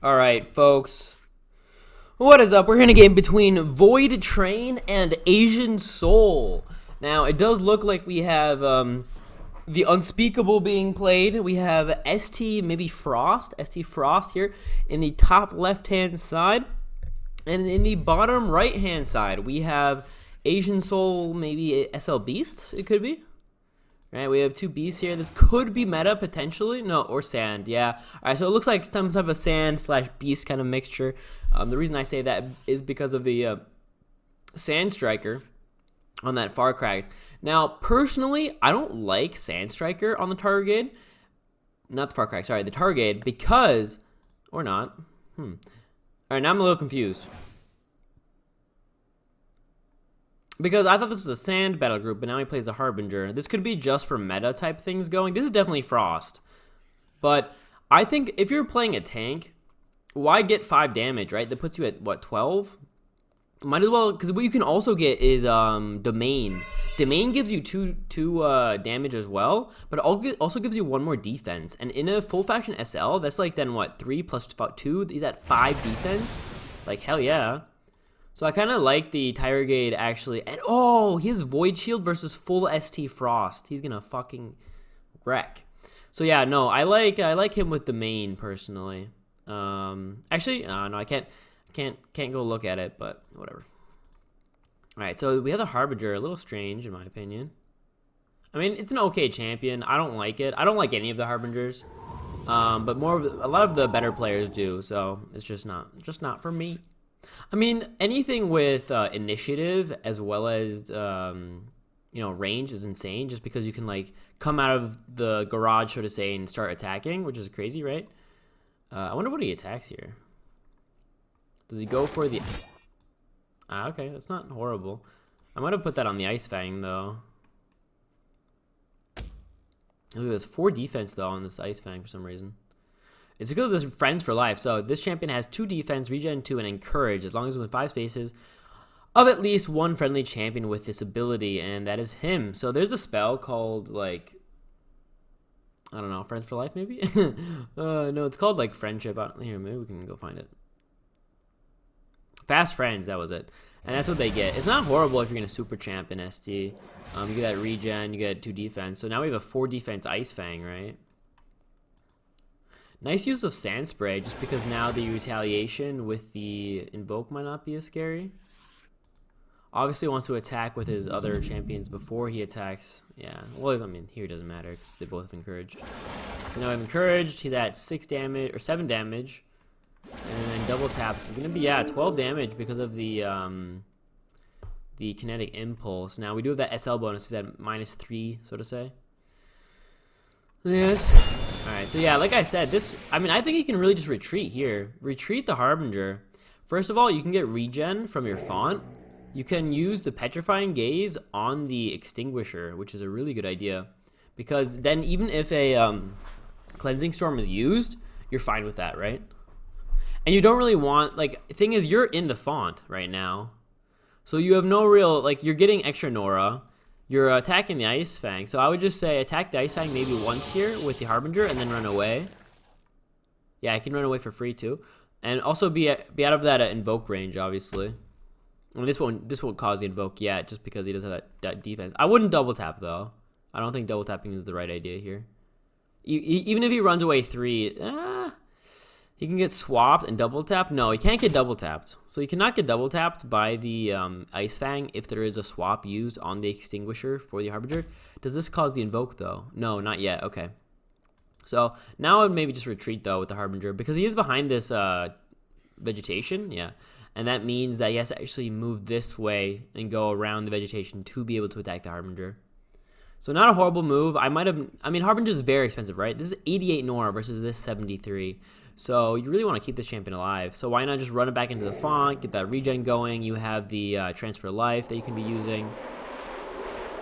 Alright, folks. What is up? We're in a game between Voidtrain and XaznsoulX. Now, it does look like we have the Unspeakable being played. We have ST Frost here in the top left-hand side. And in the bottom right-hand side, we have XaznsoulX, maybe SL Beast, it could be. Right, we have two beasts here. This could be meta, potentially. No, or sand, yeah. Alright, so it looks like some type of sand/beast kind of mixture. The reason I say that is because of the Sand Striker on that Far Crags. Now, personally, I don't like Sand Striker on the Targade. Not the Far Crags, sorry, the Targade, because... Or not. Alright, now I'm a little confused. Because I thought this was a sand battle group, but now he plays the Harbinger. This could be just for meta type things going. This is definitely Frost. But I think if you're playing a tank, why get 5 damage, right? That puts you at, what, 12? Might as well, because what you can also get is Domain. Domain gives you 2 damage as well, but it also gives you 1 more defense. And in a full faction SL, that's like then what, 3 plus 2? He's at 5 defense? Like, hell yeah. So I kind of like the Targade actually. And oh, he has Void Shield versus full ST Frost. He's gonna fucking wreck. So yeah, no, I like him with the main personally. Actually, no, I can't go look at it, but whatever. All right, so we have the Harbinger, a little strange in my opinion. I mean, it's an okay champion. I don't like it. I don't like any of the Harbingers. But a lot of the better players do. So it's just not for me. I mean, anything with initiative as well as, range is insane just because you can, like, come out of the garage, so to say, and start attacking, which is crazy, right? I wonder what he attacks here. Does he go for the... okay, that's not horrible. I might have put that on the Ice Fang, though. Look at this, 4 defense, though, on this Ice Fang for some reason. It's because of this Friends for Life. So this champion has 2 defense, regen 2, and encourage, as long as within 5 spaces of at least 1 friendly champion with this ability, and that is him. So there's a spell called, like, I don't know, Friends for Life, maybe? No, it's called, like, Friendship. Here, maybe we can go find it. Fast Friends, that was it. And that's what they get. It's not horrible if you're going to super champ in ST. You get that regen, you get 2 defense. So now we have a 4 defense Ice Fang, right? Nice use of Sand Spray, just because now the retaliation with the Invoke might not be as scary. Obviously wants to attack with his other champions before he attacks. Yeah, well, I mean, here it doesn't matter, because they both have Encouraged. So now I'm Encouraged, he's at 6 damage, or 7 damage. And then double taps is going to be, yeah, 12 damage because of the kinetic impulse. Now we do have that SL bonus, he's at -3, so to say. Yes. Alright, so yeah, like I said, I think you can really just retreat here. Retreat the Harbinger. First of all, you can get regen from your font. You can use the Petrifying Gaze on the Extinguisher, which is a really good idea. Because then even if a Cleansing Storm is used, you're fine with that, right? And you don't really want, like, the thing is, you're in the font right now. So you have no real, like, you're getting extra Nora. You're attacking the Ice Fang, so I would just say attack the Ice Fang maybe once here with the Harbinger and then run away. Yeah, I can run away for free too, and also be out of that Invoke range, obviously. I mean, this won't cause the Invoke yet, just because he doesn't have that defense. I wouldn't double tap though. I don't think double tapping is the right idea here. Even if he runs away 3, he can get swapped and double tapped. No, he can't get double tapped. So he cannot get double tapped by the Ice Fang if there is a swap used on the Extinguisher for the Harbinger. Does this cause the Invoke though? No, not yet. Okay. So now I would maybe just retreat though with the Harbinger because he is behind this vegetation. Yeah. And that means that he has to actually move this way and go around the vegetation to be able to attack the Harbinger. So not a horrible move. I mean, Harbinger is very expensive, right? This is 88 Nora versus this 73. So you really want to keep this champion alive. So why not just run it back into the font, get that regen going. You have the Transfer Life that you can be using.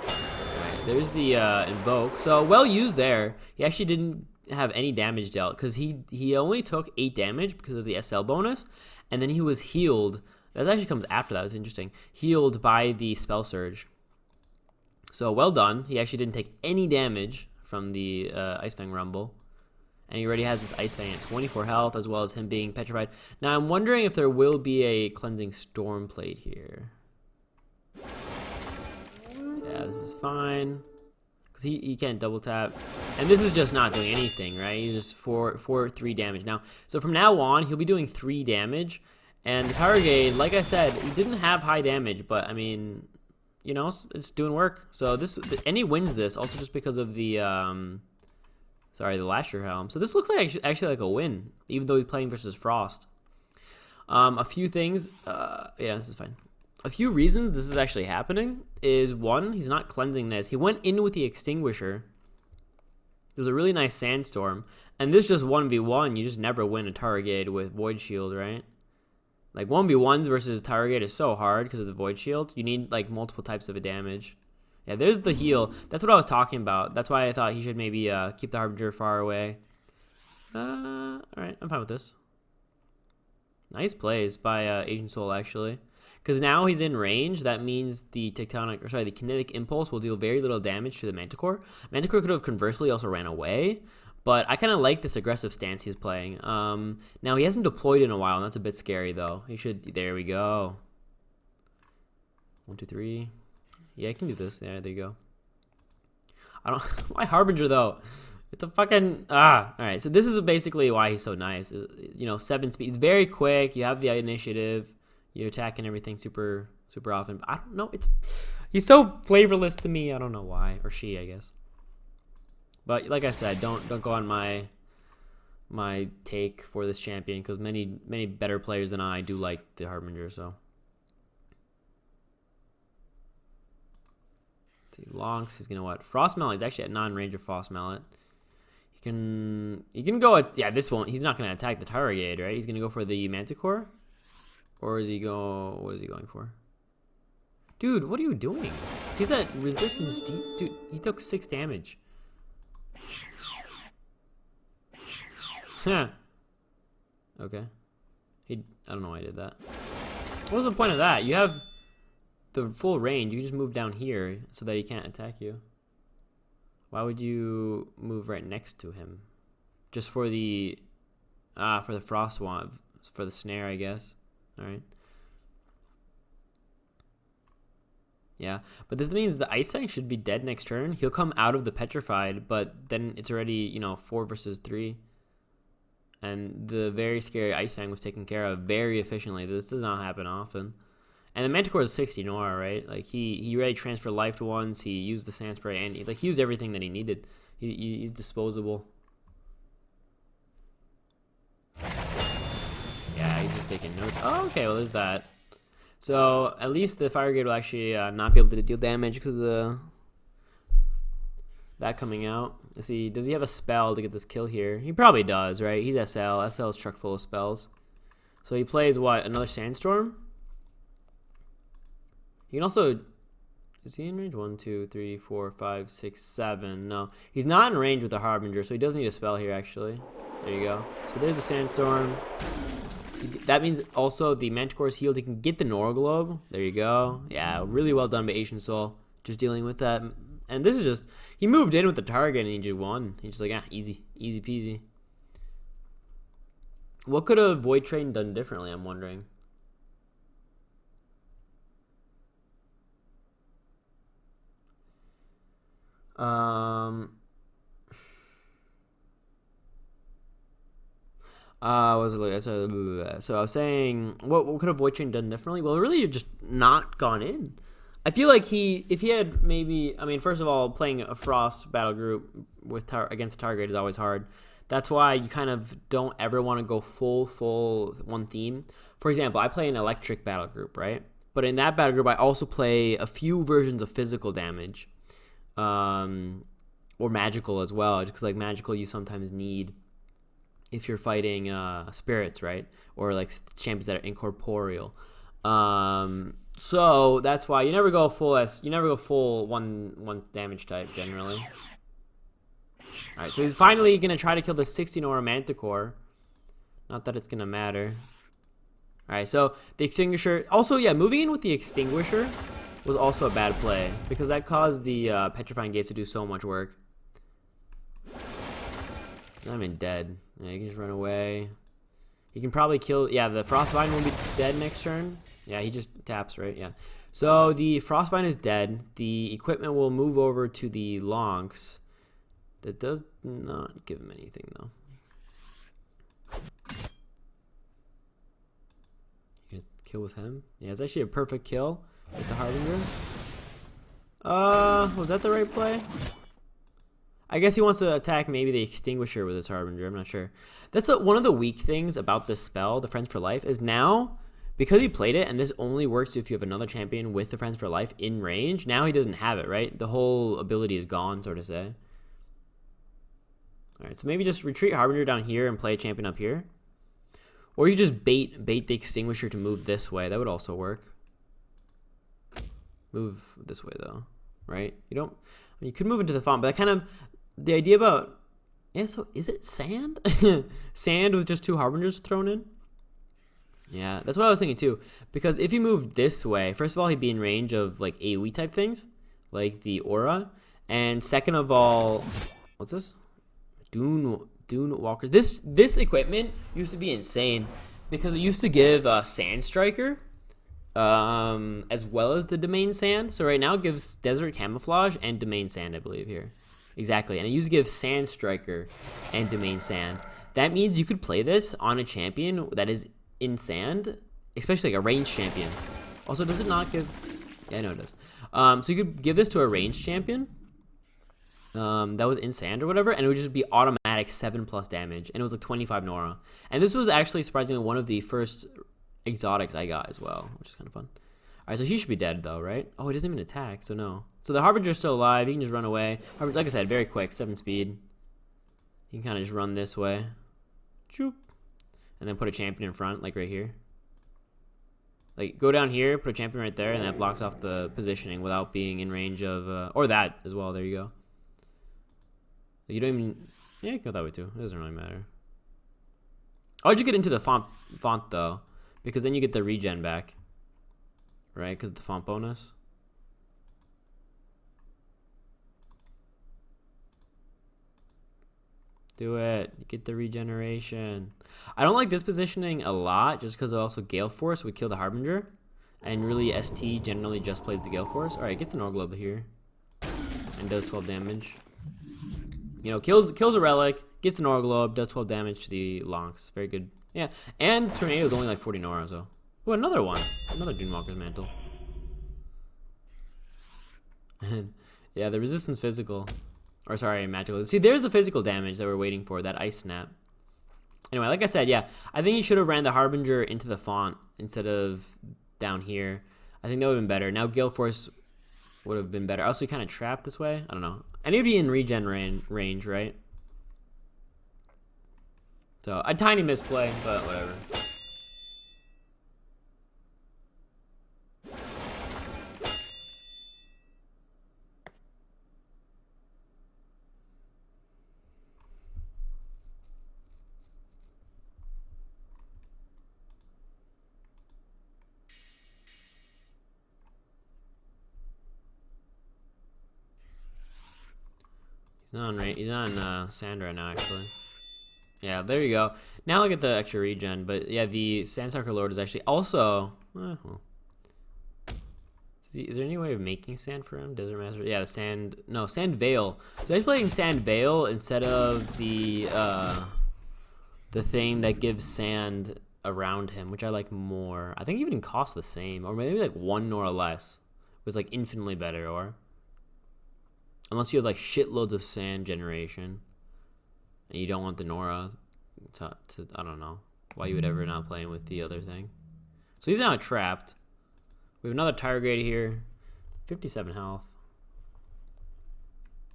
Alright, there's the Invoke. So well used there. He actually didn't have any damage dealt because he only took 8 damage because of the SL bonus. And then he was healed. That actually comes after that. It's interesting. Healed by the Spell Surge. So well done. He actually didn't take any damage from the Ice Fang Rumble. And he already has this Ice Fang at 24 health, as well as him being petrified. Now I'm wondering if there will be a Cleansing Storm Plate here. Yeah, this is fine. Because he can't double tap. And this is just not doing anything, right? He's just 3 damage. Now, so from now on, he'll be doing 3 damage. And the Targade, like I said, he didn't have high damage, but I mean, you know, it's doing work. So this, and he wins this also just because of the, sorry, the Lasher Helm. So this looks like actually like a win, even though he's playing versus Frost. A few things, yeah, this is fine. A few reasons this is actually happening is, one, he's not cleansing this. He went in with the Extinguisher. It was a really nice Sandstorm. And this just 1v1, you just never win a Targade with Void Shield, right? Like 1v1s versus Targade is so hard because of the Void Shield. You need like multiple types of a damage. Yeah, there's the heal. That's what I was talking about. That's why I thought he should maybe keep the Harbinger far away. Alright, I'm fine with this. Nice plays by XaznsoulX actually. Because now he's in range, that means the Kinetic Impulse will deal very little damage to the Manticore. Manticore could have conversely also ran away, but I kind of like this aggressive stance he's playing. Now he hasn't deployed in a while, and that's a bit scary though. He should, there we go. 1, 2, 3. Yeah, I can do this. Yeah, there you go. I don't, why Harbinger though? It's a fucking, Alright, so this is basically why he's so nice. You know, 7 speed, he's very quick, you have the initiative. You're attacking everything super often. But I don't know. He's so flavorless to me. I don't know why, or she, I guess. But like I said, don't go on my take for this champion, because many better players than I do like the Harbinger. So, let's see, Lonks. He's gonna what? Frost Mallet. He's actually at non-range of Frost Mallet. He can go at, yeah. This won't. He's not gonna attack the Targade, right? He's gonna go for the Manticore. Or is he what is he going for? Dude, what are you doing? He's at resistance deep. Dude, he took 6 damage. Huh. Okay. I don't know why I did that. What was the point of that? You have the full range. You can just move down here so that he can't attack you. Why would you move right next to him? Just for the Frost Wand, for the snare, I guess. Alright. Yeah, but this means the Ice Fang should be dead next turn. He'll come out of the Petrified, but then it's already, you know, 4 versus 3. And the very scary Ice Fang was taken care of very efficiently. This does not happen often. And the Manticore is 60 Nora, right? Like, he already transferred life to once. He used the Sand Spray, and he used everything that he needed. He's disposable. Yeah, he's just taking notes. Oh, okay, well, there's that. So, at least the Fire Gate will actually not be able to deal damage because of that coming out. Let's see, does he have a spell to get this kill here? He probably does, right? He's SL. SL is truck full of spells. So he plays, what, another Sandstorm? He can also... Is he in range? 1, 2, 3, 4, 5, 6, 7. No, he's not in range with the Harbinger, so he does need a spell here, actually. There you go. So there's the Sandstorm. That means also the Manticore is healed. He can get the Nora Globe. There you go. Yeah, really well done by XaznsoulX. Just dealing with that. And this is just... He moved in with the target and he just won. He's just like, easy. Easy peasy. What could a Voidtrain done differently, I'm wondering? So I was saying, what could a Voidtrain done differently? Well, really, just not gone in. I feel like if he had maybe, I mean, first of all, playing a Frost battle group against Target is always hard. That's why you kind of don't ever want to go full one theme. For example, I play an electric battle group, right? But in that battle group, I also play a few versions of physical damage, or magical as well. Just because like magical, you sometimes need if you're fighting spirits, right? Or like champions that are incorporeal. So that's why you never go full one damage type generally. All right, so he's finally gonna try to kill the 60 Nora Manticore. Not that it's gonna matter. All right, so the Extinguisher. Also, yeah, moving in with the Extinguisher was also a bad play because that caused the Petrifying Gates to do so much work. I mean, dead. Yeah, you can just run away. He can probably kill. Yeah, the Frostvine will be dead next turn. Yeah, he just taps, right? Yeah. So the Frostvine is dead. The equipment will move over to the Lonks. That does not give him anything, though. You gonna kill with him? Yeah, it's actually a perfect kill with the Harbinger. Was that the right play? I guess he wants to attack maybe the Extinguisher with his Harbinger. I'm not sure. That's one of the weak things about this spell, the Friends for Life, is now, because he played it, and this only works if you have another champion with the Friends for Life in range, now he doesn't have it, right? The whole ability is gone, so to say. Alright, so maybe just retreat Harbinger down here and play a champion up here. Or you just bait the Extinguisher to move this way. That would also work. Move this way, though, right? You don't... I mean, you could move into the font, but that kind of... The idea about... Yeah, so is it sand? Sand with just 2 Harbingers thrown in? Yeah, that's what I was thinking too. Because if you move this way, first of all, he'd be in range of like AoE type things, like the Aura. And second of all, what's this? Dune Walkers. This equipment used to be insane because it used to give Sand Striker as well as the Domain Sand. So right now it gives Desert Camouflage and Domain Sand, I believe, here. Exactly, and it used to give Sand Striker and Domain Sand. That means you could play this on a champion that is in sand, especially like a ranged champion. Also, does it not give... Yeah, I know it does. So you could give this to a ranged champion that was in sand or whatever, and it would just be automatic 7+ damage, and it was like 25 Nora. And this was actually surprisingly one of the first exotics I got as well, which is kind of fun. Alright, so he should be dead though, right? Oh, he doesn't even attack, so no. So the Harbinger's still alive. He can just run away. Like I said, very quick, 7 speed. He can kind of just run this way. Choop. And then put a champion in front, like right here. Like, go down here, put a champion right there, and that blocks off the positioning without being in range of... or that as well, there you go. You don't even... Yeah, you can go that way too. It doesn't really matter. I would just get into the font though, because then you get the regen back. Right, because of the font bonus. Do it. You get the regeneration. I don't like this positioning a lot, just because also Gale Force would kill the Harbinger. And really, ST generally just plays the Gale Force. Alright, gets an Orglobe here. And does 12 damage. You know, kills a Relic, gets an Orglobe, does 12 damage to the Lonks. Very good. Yeah, and Tornado is only like 40 Nora, so... Ooh, another one. Another Dunewalker's Mantle. Yeah, the resistance physical. Or sorry, magical. See, there's the physical damage that we're waiting for, that Ice Snap. Anyway, like I said, yeah, I think you should have ran the Harbinger into the font instead of down here. I think that would have been better. Now Gale Force would have been better. Also, kind of trapped this way. I don't know. I need to be in regen range, right? So, a tiny misplay, but whatever. He's on sand right now, actually. Yeah, there you go. Now I get the extra regen, but yeah, the Sandstalker Lord is actually also... well. Is there any way of making sand for him? Desert Master? Yeah, the sand... No, Sand Veil. So he's playing Sand Veil instead of the thing that gives sand around him, which I like more. I think it even costs the same, or maybe like 1 Nora less. It was like infinitely better, or... Unless you have like shitloads of sand generation and you don't want the Nora to I don't know why you would ever not play him with the other thing. So he's now trapped. We have another Targrade here. 57 health.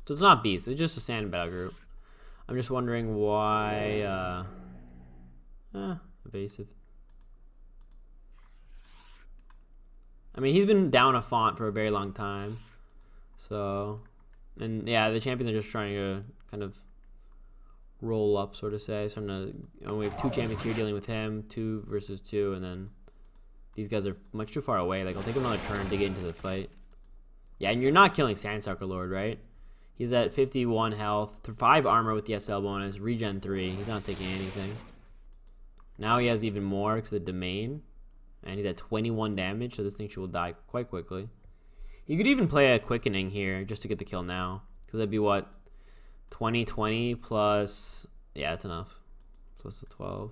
So it's not Beast, it's just a sand battle group. I'm just wondering why evasive. I mean, he's been down a font for a very long time. So... And yeah, the champions are just trying to kind of roll up, sort of say. So we have 2 champions here dealing with him, 2 versus 2, and then these guys are much too far away. Like, I'll take another turn to get into the fight. Yeah, and you're not killing Sandstalker Lord, right? He's at 51 health, 5 armor with the SL bonus, regen 3. He's not taking anything. Now he has even more because of the domain. And he's at 21 damage, so this thing will die quite quickly. You could even play a quickening here just to get the kill now. Because that'd be what? 20 plus... Yeah, that's enough. Plus the 12.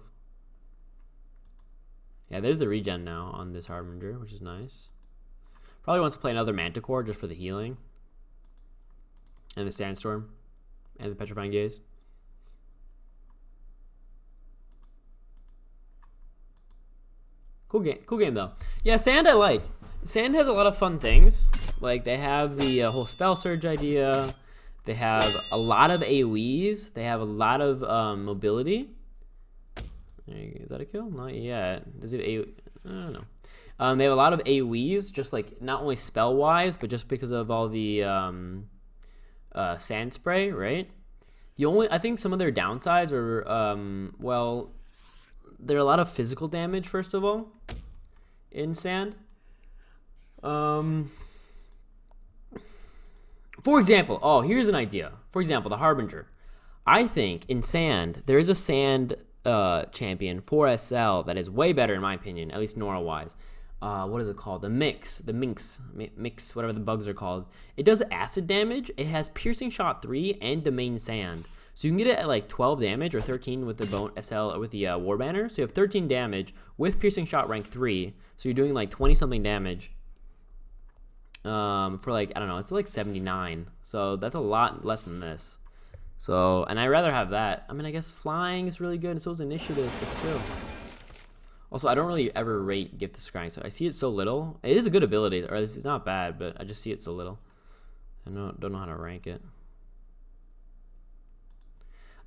Yeah, there's the regen now on this Harbinger, which is nice. Probably wants to play another Manticore just for the healing. And the Sandstorm. And the Petrifying Gaze. Cool game though. Yeah, Sand I like. Sand has a lot of fun things. Like they have the whole spell surge idea. They have a lot of AoEs. They have a lot of mobility. Is that a kill? Not yet. Does it AoE? I don't know. They have a lot of AoEs, just like not only spell wise, but just because of all the sand spray, right? I think some of their downsides are well, there are a lot of physical damage first of all in Sand. For example, here's an idea. For example, the Harbinger. I think in Sand there is a Sand champion for SL that is way better in my opinion, at least Nora wise. What is it called? The Minx, whatever the bugs are called. It does acid damage. It has piercing shot 3 and domain sand. So you can get it at like 12 damage or 13 with the bone SL or with the war banner. So you have 13 damage with piercing shot rank 3. So you're doing like 20 something damage. For like, I don't know, it's like 79. So that's a lot less than this. So, and I'd rather have that. I mean, I guess flying is really good, and so is initiative, but still. Also, I don't really ever rate Gift of Scrying, so I see it so little. It is a good ability, or it's not bad, but I just see it so little. I don't know how to rank it.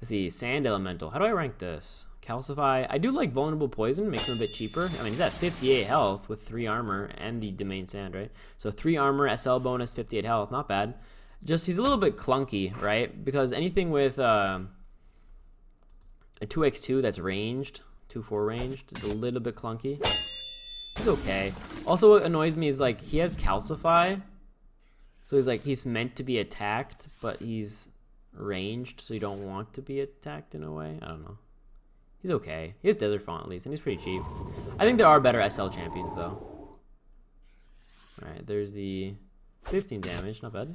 Let's see, Sand Elemental. How do I rank this? Calcify. I do like Vulnerable Poison, makes him a bit cheaper. I mean, he's at 58 health with 3 armor and the Domain Sand, right? So 3 armor, SL bonus, 58 health, not bad. Just, he's a little bit clunky, right? Because anything with a 2x2 that's ranged, 2-4 ranged, is a little bit clunky. He's okay. Also, what annoys me is, like, he has Calcify. So he's, like, he's meant to be attacked, but he's ranged, so you don't want to be attacked in a way. I don't know. He's okay. He has Desert Fawn at least, and he's pretty cheap. I think there are better SL champions, though. Alright, there's the 15 damage. Not bad.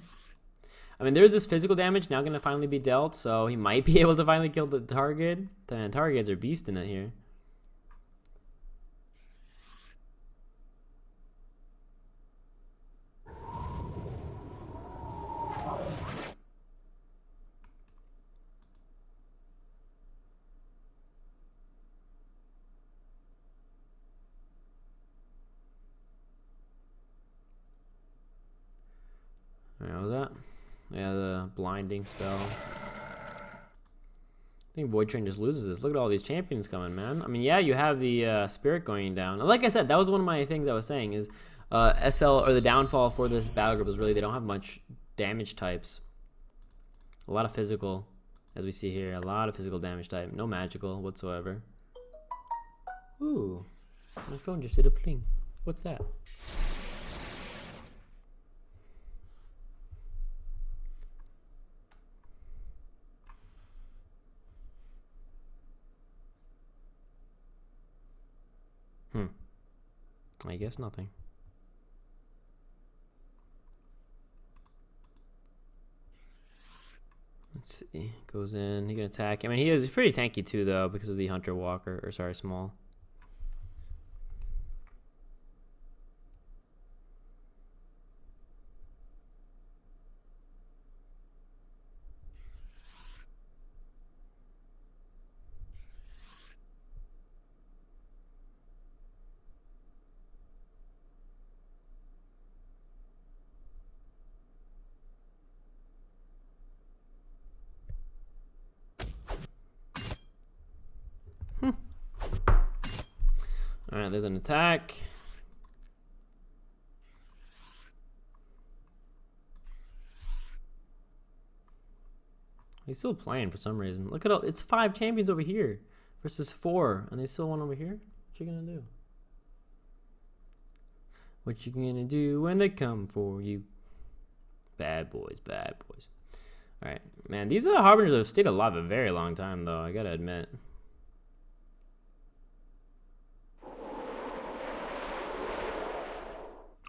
I mean, there's this physical damage now going to finally be dealt, so he might be able to finally kill the target. The targets are beasting it here. Alright, what was that? Yeah, the blinding spell. I think Voidtrain just loses this. Look at all these champions coming, man. I mean, yeah, you have the spirit going down. And like I said, that was one of my things I was saying is SL, or the downfall for this battle group is really they don't have much damage types. A lot of physical, as we see here. A lot of physical damage type. No magical whatsoever. Ooh, my phone just did a pling. What's that? I guess nothing. Let's see. Goes in. He can attack. I mean, he's pretty tanky too, though, because of the Hunter Walker. Or sorry, Small. Alright, there's an attack. He's still playing for some reason. Look at all, it's 5 champions over here versus 4, and they still one over here. What you gonna do? What you gonna do when they come for you? Bad boys, bad boys. All right, man. These Harbingers have stayed alive a very long time, though. I gotta admit.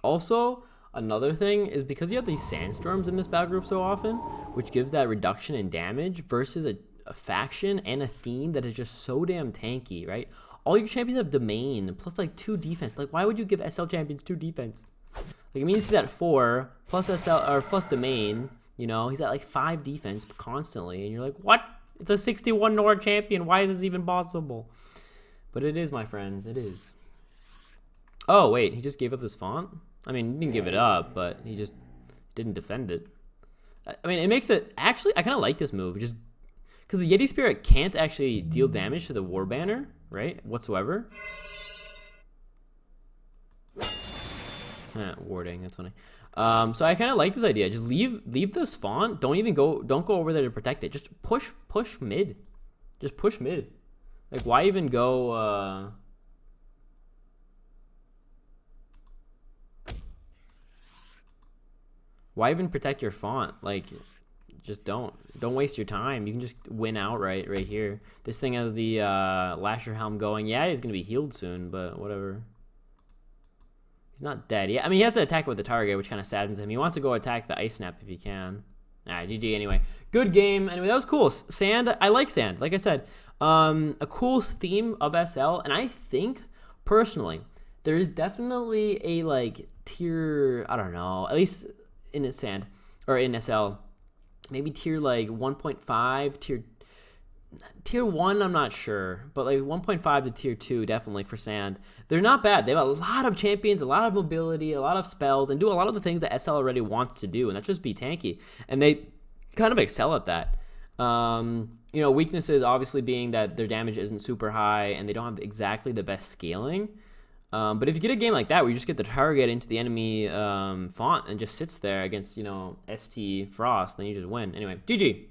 Also, another thing is because you have these sandstorms in this battle group so often, which gives that reduction in damage versus a faction and a theme that is just so damn tanky, right? All your champions have domain plus like 2 defense. Like, why would you give SL champions 2 defense? Like, it means he's at 4 plus SL or plus domain. You know, he's at like 5 defense constantly, and you're like, what? It's a 61 Nord champion. Why is this even possible? But it is, my friends. It is. Oh wait, he just gave up this font. I mean, he didn't give it up, but he just didn't defend it. I mean, it makes it... Actually, I kind of like this move. Just because the Yeti Spirit can't actually deal damage to the War Banner, right? Whatsoever. Warding, that's funny. So I kind of like this idea. Just leave this font. Don't go over there to protect it. Just push mid. Just push mid. Like, why even go... Why even protect your font? Like, just don't waste your time. You can just win outright right here. This thing has the Lasher Helm going. Yeah, he's gonna be healed soon, but whatever. He's not dead yet. I mean, he has to attack with the target, which kind of saddens him. He wants to go attack the Ice Snap if he can. Alright, GG anyway. Good game. Anyway, that was cool. Sand, I like Sand. Like I said, a cool theme of SL, and I think, personally, there is definitely a, like, tier, I don't know, at least... in Sand or in SL, maybe tier like 1.5, tier 1, I'm not sure, but like 1.5 to tier 2 definitely for Sand. They're not bad. They have a lot of champions, a lot of mobility, a lot of spells, and do a lot of the things that SL already wants to do, and that's just be tanky, and they kind of excel at that. You know, weaknesses obviously being that their damage isn't super high and they don't have exactly the best scaling. But if you get a game like that where you just get the target into the enemy font and just sits there against, you know, ST Frost, then you just win. Anyway, GG.